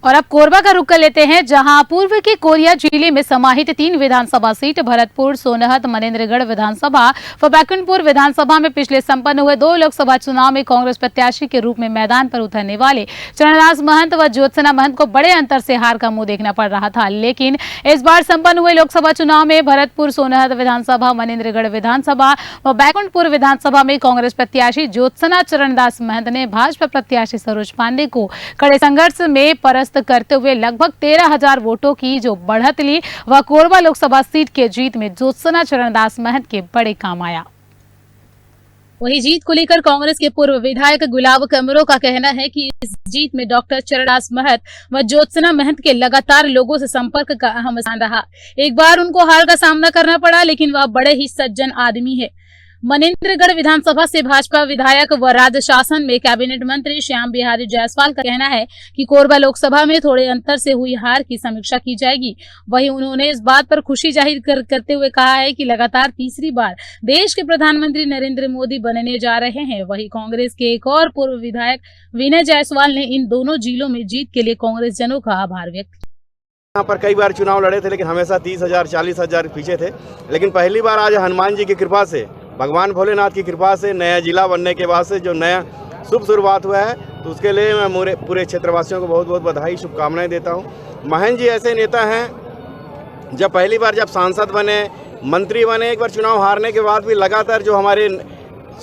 और अब कोरबा का रुख कर लेते हैं, जहां पूर्व के कोरिया जिले में समाहित 3 विधानसभा सीट भरतपुर, सोनहत, मनेन्द्रगढ़ विधानसभा व बैकुंठपुर विधानसभा में पिछले संपन्न हुए 2 लोकसभा चुनाव में कांग्रेस प्रत्याशी के रूप में मैदान पर उतरने वाले चरणदास महंत व ज्योत्सना महंत को बड़े अंतर से हार का मुंह देखना पड़ रहा था। लेकिन इस बार संपन्न हुए लोकसभा चुनाव में भरतपुर, सोनहत विधानसभा, मनेन्द्रगढ़ विधानसभा व बैकुंठपुर विधानसभा में कांग्रेस प्रत्याशी ज्योत्सना चरणदास महंत ने भाजपा प्रत्याशी सरोज पांडे को कड़े संघर्ष में परास्त करते हुए लगभग 13,000 वोटों की जो बढ़त ली वह कोरबा लोकसभा सीट के जीत में ज्योत्सना चरणदास महंत के बड़े काम आया। वही जीत को लेकर कांग्रेस के पूर्व विधायक गुलाब कमरों का कहना है कि इस जीत में डॉक्टर चरणदास महंत व ज्योत्सना महंत के लगातार लोगों से संपर्क का अहम स्थान रहा। एक बार उनको हार का सामना करना पड़ा, लेकिन वह बड़े ही सज्जन आदमी है। मनेन्द्रगढ़ विधानसभा से भाजपा विधायक व राज्य शासन में कैबिनेट मंत्री श्याम बिहारी जायसवाल का कहना है कि कोरबा लोकसभा में थोड़े अंतर से हुई हार की समीक्षा की जाएगी। वहीं उन्होंने इस बात पर खुशी जाहिर करते हुए कहा है कि लगातार तीसरी बार देश के प्रधानमंत्री नरेंद्र मोदी बनने जा रहे हैं। वहीं कांग्रेस के एक और पूर्व विधायक विनय जायसवाल ने इन दोनों जिलों में जीत के लिए कांग्रेस जनों का आभार व्यक्त किया। यहाँ पर कई बार चुनाव लड़े थे, लेकिन हमेशा 30,000 40,000 पीछे थे। लेकिन पहली बार आज हनुमान जी की कृपा से, भगवान भोलेनाथ की कृपा से, नया जिला बनने के बाद से जो नया शुभ शुरुआत हुआ है, तो उसके लिए मैं पूरे क्षेत्रवासियों को बहुत बहुत बधाई, शुभकामनाएं देता हूँ। महंत जी ऐसे नेता हैं, जब पहली बार जब सांसद बने, मंत्री बने, एक बार चुनाव हारने के बाद भी लगातार जो हमारे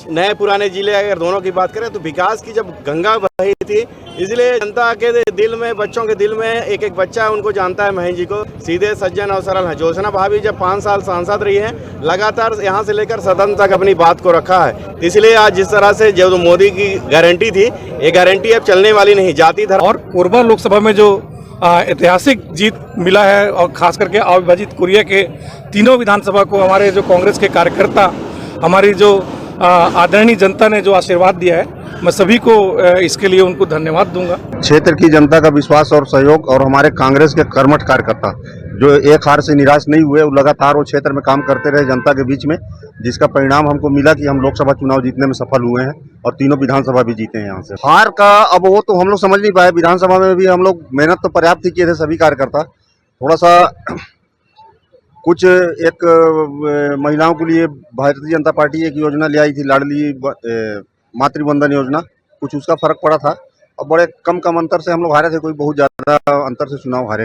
नए पुराने जिले, अगर दोनों की बात करें तो विकास की जब गंगा बही थी, इसलिए जनता के दिल में, बच्चों के दिल में एक एक बच्चा उनको जानता है महंत जी को, सीधे सज्जन और सरल है। ज्योत्सना भाभी जब 5 साल सांसद रही है, लगातार यहाँ से लेकर सदन तक अपनी बात को रखा है। इसलिए आज जिस तरह से जो मोदी की गारंटी थी, ये गारंटी अब चलने वाली नहीं, जाति धर्म। और कोरबा लोकसभा में जो ऐतिहासिक जीत मिला है, और खास करके अविभाजित कोरिया के तीनों विधानसभा को हमारे जो कांग्रेस के कार्यकर्ता, हमारी जो आदरणीय जनता ने जो आशीर्वाद दिया है, मैं सभी को इसके लिए उनको धन्यवाद दूंगा। क्षेत्र की जनता का विश्वास और सहयोग और हमारे कांग्रेस के कर्मठ कार्यकर्ता जो एक हार से निराश नहीं हुए, लगातार वो क्षेत्र में काम करते रहे जनता के बीच में, जिसका परिणाम हमको मिला कि हम लोकसभा चुनाव जीतने में सफल हुए हैं और तीनों विधानसभा भी जीते हैं। यहाँ से हार का अब वो तो हम लोग समझ नहीं पाए। विधानसभा में भी हम लोग मेहनत तो पर्याप्त ही किए थे सभी कार्यकर्ता। थोड़ा सा कुछ एक महिलाओं के लिए भारतीय जनता पार्टी एक योजना ले आई थी, लाडली मातृवंदन योजना, कुछ उसका फर्क पड़ा था और बड़े कम अंतर से हम लोग हारे थे। कोई बहुत ज़्यादा अंतर से चुनाव हारे